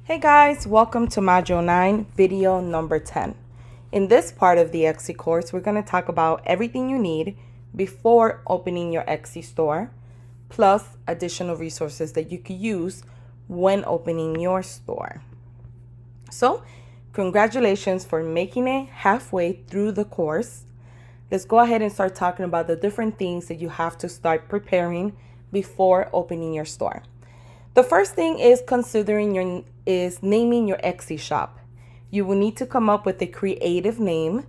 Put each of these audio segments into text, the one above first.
Hey guys, welcome to Module 9, video number 10. In this part of the Etsy course, we're going to talk about everything you need before opening your Etsy store, plus additional resources that you could use when opening your store. So, congratulations for making it halfway through the course. Let's go ahead and start talking about the different things that you have to start preparing before opening your store. The first thing is naming your Etsy shop. You will need to come up with a creative name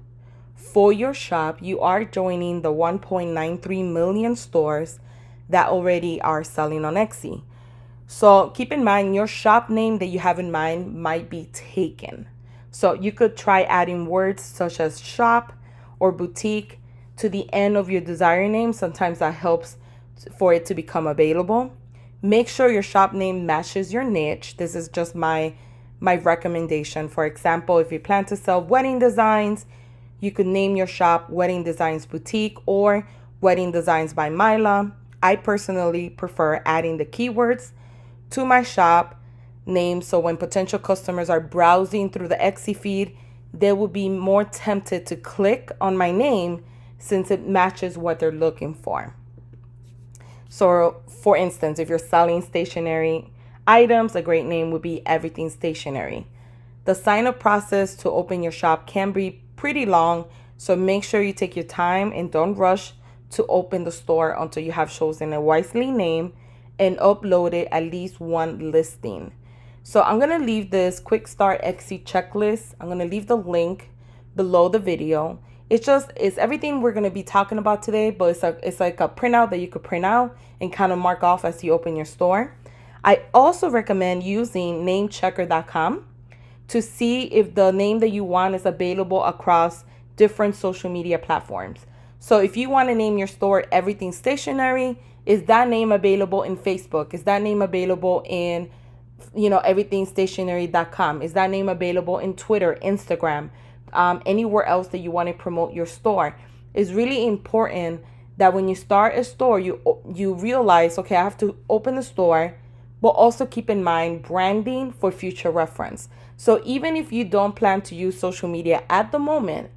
for your shop. You are joining the 1.93 million stores that already are selling on Etsy. So keep in mind your shop name that you have in mind might be taken. So you could try adding words such as shop or boutique to the end of your desired name. Sometimes that helps for it to become available. Make sure your shop name matches your niche. This is just my recommendation. For example, if you plan to sell wedding designs, you could name your shop Wedding Designs Boutique or Wedding Designs by Myla. I personally prefer adding the keywords to my shop name so when potential customers are browsing through the Etsy feed, they will be more tempted to click on my name since it matches what they're looking for. So, for instance, if you're selling stationery items, a great name would be Everything Stationery. The sign-up process to open your shop can be pretty long, so make sure you take your time and don't rush to open the store until you have chosen a wisely name and uploaded at least one listing. So I'm going to leave this quick start Etsy checklist. I'm going to leave the link below the video. It's everything we're going to be talking about today, but it's like a printout that you could print out and kind of mark off as you open your store. I also recommend using namechecker.com to see if the name that you want is available across different social media platforms. So if you want to name your store Everything Stationery, is that name available in Facebook? Is that name available in everythingstationery.com? Is that name available in Twitter, Instagram? Anywhere else that you want to promote your store? It's really important that when you start a store, you realize, okay, I have to open the store, but also keep in mind branding for future reference. So even if you don't plan to use social media at the moment,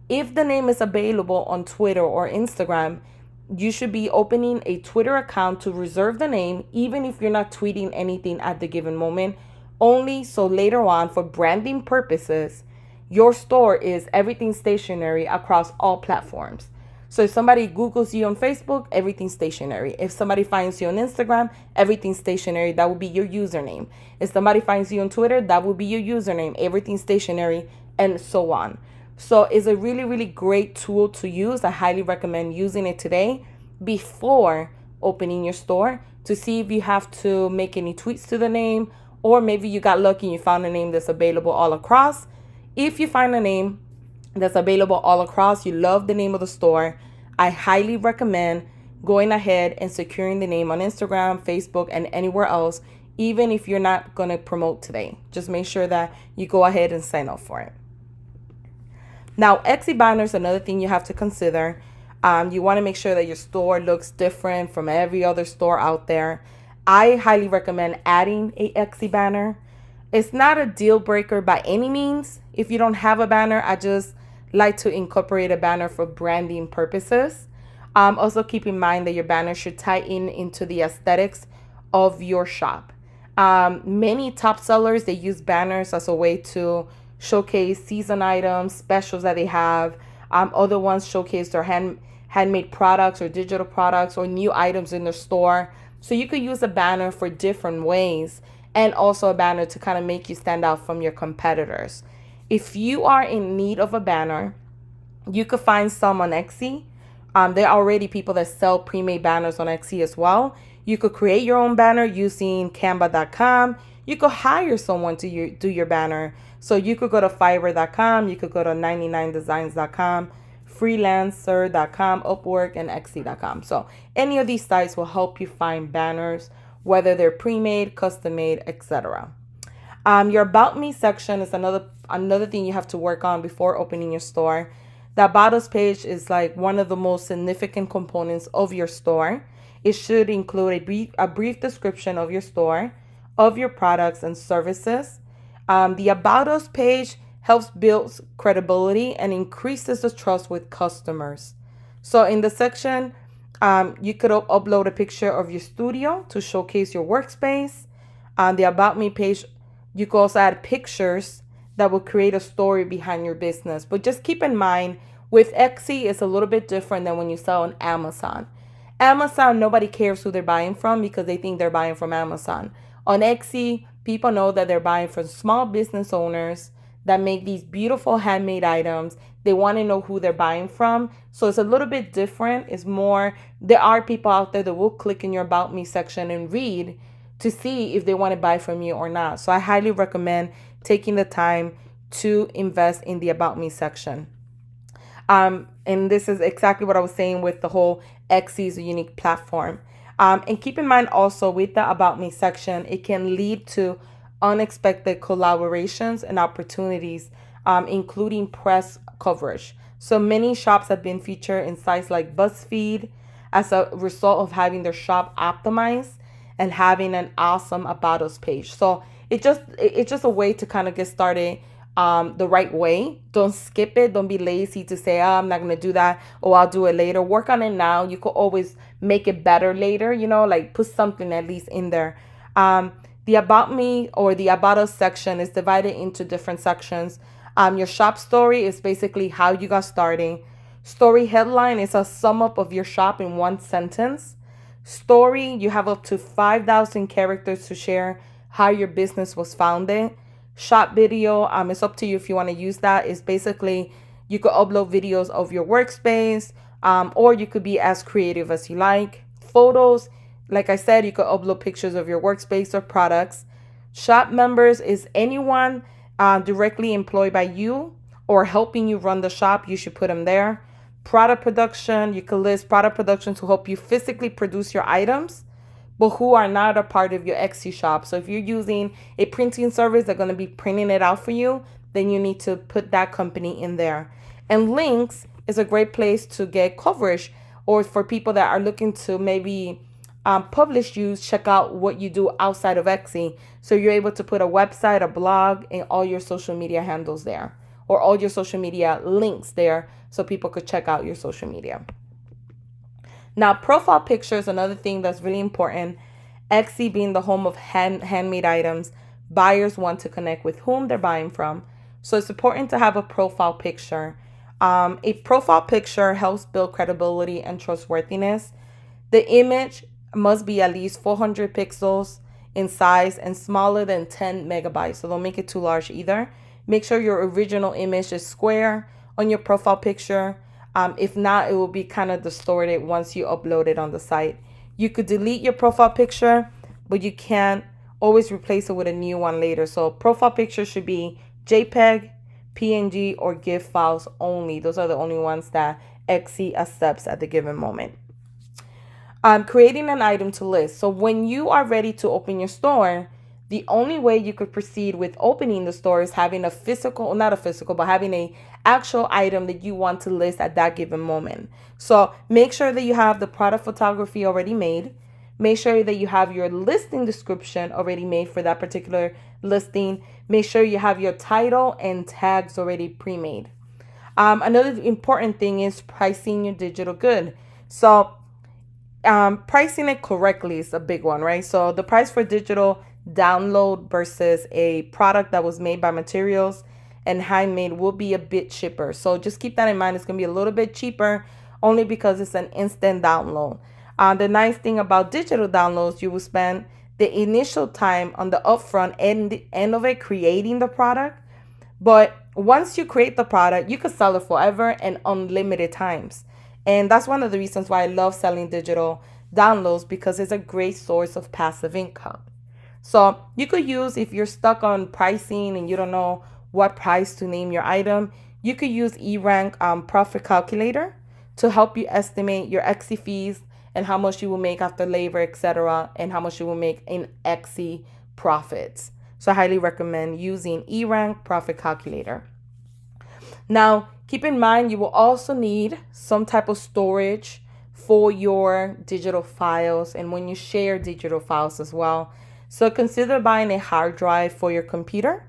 if the name is available on Twitter or Instagram, you should be opening a Twitter account to reserve the name, even if you're not tweeting anything at the given moment, only so later on for branding purposes, your store is Everything Stationery across all platforms. So if somebody Googles you on Facebook, Everything Stationery. If somebody finds you on Instagram, Everything Stationery, that will be your username. If somebody finds you on Twitter, that will be your username, Everything Stationery, and so on. So it's a really, really great tool to use. I highly recommend using it today before opening your store to see if you have to make any tweaks to the name, or maybe you got lucky and you found a name that's available all across. If you find a name that's available all across, you love the name of the store, I highly recommend going ahead and securing the name on Instagram, Facebook, and anywhere else, even if you're not going to promote today. Just make sure that you go ahead and sign up for it. Now, Etsy banners, another thing you have to consider. You want to make sure that your store looks different from every other store out there. I highly recommend adding a Etsy banner. It's not a deal breaker by any means. If you don't have a banner, I just like to incorporate a banner for branding purposes. Also keep in mind that your banner should tie into the aesthetics of your shop. Many top sellers, they use banners as a way to showcase season items, specials that they have. Other ones showcase their handmade products or digital products or new items in their store. So you could use a banner for different ways, and also a banner to kind of make you stand out from your competitors. If you are in need of a banner, you could find some on Etsy. There are already people that sell pre-made banners on Etsy as well. You could create your own banner using canva.com. You could hire someone to do your banner. So you could go to fiverr.com, you could go to 99designs.com, freelancer.com, Upwork, and Etsy.com. So any of these sites will help you find banners, whether they're pre-made, custom-made, etc. Your About Me section is another thing you have to work on before opening your store. The About Us page is like one of the most significant components of your store. It should include a brief description of your store, of your products and services. The About Us page helps build credibility and increases the trust with customers. So in the section, you could upload a picture of your studio to showcase your workspace. On the About Me page, you could also add pictures that will create a story behind your business. But just keep in mind, with Etsy, it's a little bit different than when you sell on Amazon. Amazon, nobody cares who they're buying from because they think they're buying from Amazon. On Etsy, people know that they're buying from small business owners that make these beautiful handmade items. They want to know who they're buying from. So it's a little bit different. It's more, there are people out there that will click in your About Me section and read to see if they want to buy from you or not. So I highly recommend taking the time to invest in the About Me section. And this is exactly what I was saying with the whole Etsy is a unique platform. And keep in mind also with the About Me section, it can lead to unexpected collaborations and opportunities, including press coverage. So many shops have been featured in sites like BuzzFeed as a result of having their shop optimized and having an awesome About Us page. So it's just a way to kind of get started the right way. Don't skip it. Don't be lazy to say, oh, I'm not going to do that. Oh, I'll do it later. Work on it now. You could always make it better later, like put something at least in there. The About Me or the About Us section is divided into different sections. Your shop story is basically how you got started. Story headline is a sum up of your shop in one sentence. Story, you have up to 5,000 characters to share how your business was founded. Shop video, it's up to you if you want to use that. It's basically you could upload videos of your workspace, or you could be as creative as you like. Photos, like I said, you could upload pictures of your workspace or products. Shop members is anyone directly employed by you or helping you run the shop. You should put them there. Product production, you could list product production to help you physically produce your items, but who are not a part of your Etsy shop. So if you're using a printing service that's going to be printing it out for you, then you need to put that company in there. And links is a great place to get coverage, or for people that are looking to maybe publish you, check out what you do outside of Etsy. So you're able to put a website, a blog, and all your social media handles there, or all your social media links there so people could check out your social media. Now, profile picture is another thing that's really important. Etsy being the home of handmade items, buyers want to connect with whom they're buying from. So it's important to have a profile picture. A profile picture helps build credibility and trustworthiness. The image must be at least 400 pixels in size and smaller than 10 megabytes. So don't make it too large either. Make sure your original image is square on your profile picture. If not, it will be kind of distorted once you upload it on the site. You could delete your profile picture, but you can't always replace it with a new one later. So profile picture should be JPEG, PNG, or GIF files only. Those are the only ones that Etsy accepts at the given moment. Creating an item to list. So when you are ready to open your store, the only way you could proceed with opening the store is having a physical, not a physical, but having a actual item that you want to list at that given moment. So make sure that you have the product photography already made. Make sure that you have your listing description already made for that particular listing. Make sure you have your title and tags already pre-made. Another important thing is pricing your digital good. So pricing it correctly is a big one, right? So the price for digital download versus a product that was made by materials and handmade will be a bit cheaper. So just keep that in mind. It's going to be a little bit cheaper only because it's an instant download. The nice thing about digital downloads, you will spend the initial time on the upfront end of it creating the product. But once you create the product, you could sell it forever and unlimited times. And that's one of the reasons why I love selling digital downloads, because it's a great source of passive income. So you could use, if you're stuck on pricing and you don't know what price to name your item, you could use eRank profit calculator to help you estimate your Etsy fees and how much you will make after labor, etc., and how much you will make in Etsy profits. So I highly recommend using eRank profit calculator. Now, keep in mind, you will also need some type of storage for your digital files and when you share digital files as well. So consider buying a hard drive for your computer,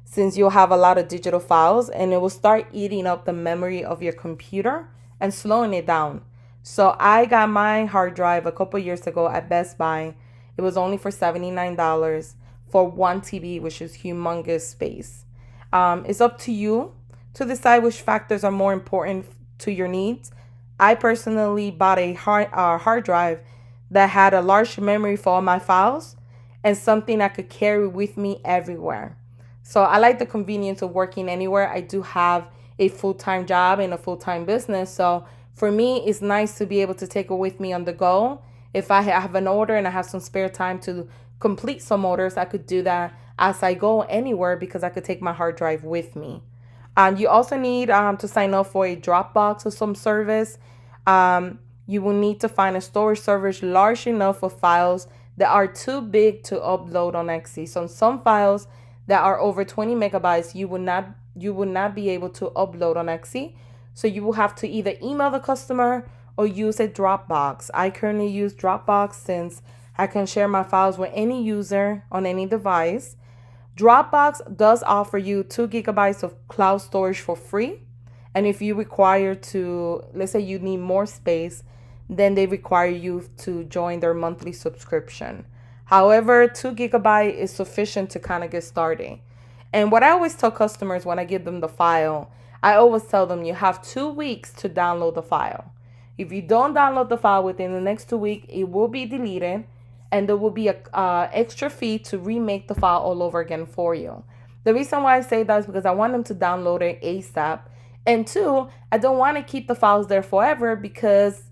since you'll have a lot of digital files, and it will start eating up the memory of your computer and slowing it down. So I got my hard drive a couple years ago at Best Buy. It was only for $79 for 1 TB, which is humongous space. It's up to you to decide which factors are more important to your needs. I personally bought a hard drive that had a large memory for all my files and something I could carry with me everywhere. So I like the convenience of working anywhere. I do have a full-time job and a full-time business. So for me, it's nice to be able to take it with me on the go. If I have an order and I have some spare time to complete some orders, I could do that as I go anywhere because I could take my hard drive with me. You also need to sign up for a Dropbox or some service. You will need to find a storage service large enough for files that are too big to upload on Etsy. So some files that are over 20 megabytes, you will not be able to upload on Etsy. So you will have to either email the customer or use a Dropbox. I currently use Dropbox since I can share my files with any user on any device. Dropbox does offer you 2 gigabytes of cloud storage for free. And if you require to, let's say you need more space, then they require you to join their monthly subscription. However, 2 gigabyte is sufficient to kind of get started. And what I always tell customers when I give them the file, I always tell them you have 2 weeks to download the file. If you don't download the file within the next 2 weeks, it will be deleted and there will be a extra fee to remake the file all over again for you. The reason why I say that is because I want them to download it ASAP. And 2, I don't want to keep the files there forever because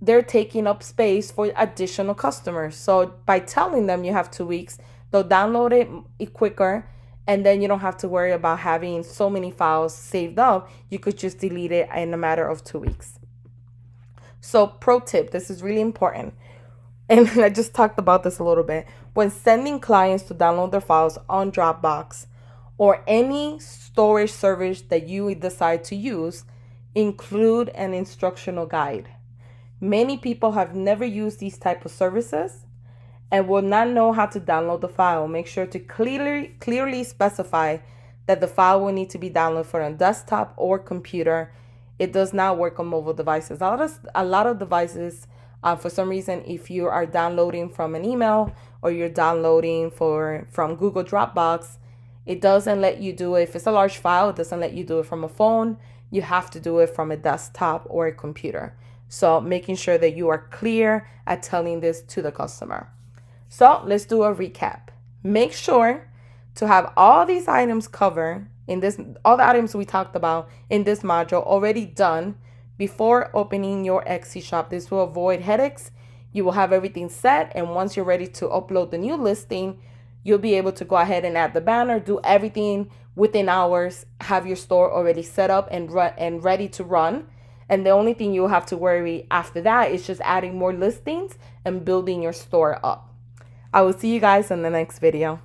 they're taking up space for additional customers. So by telling them you have 2 weeks, they'll download it quicker, and then you don't have to worry about having so many files saved up. You could just delete it in a matter of 2 weeks. So pro tip, this is really important. And I just talked about this a little bit. When sending clients to download their files on Dropbox or any storage service that you decide to use, include an instructional guide. Many people have never used these type of services and will not know how to download the file. Make sure to clearly specify that the file will need to be downloaded for a desktop or computer. It does not work on mobile devices. A lot of devices, for some reason, if you are downloading from an email or you're downloading from Google Dropbox, it doesn't let you do it. If it's a large file, it doesn't let you do it from a phone. You have to do it from a desktop or a computer. So making sure that you are clear at telling this to the customer. So let's do a recap. Make sure to have all these items covered all the items we talked about in this module already done before opening your Etsy shop. This will avoid headaches. You will have everything set, and once you're ready to upload the new listing, you'll be able to go ahead and add the banner, do everything within hours, have your store already set up and ready to run. And the only thing you'll have to worry after that is just adding more listings and building your store up. I will see you guys in the next video.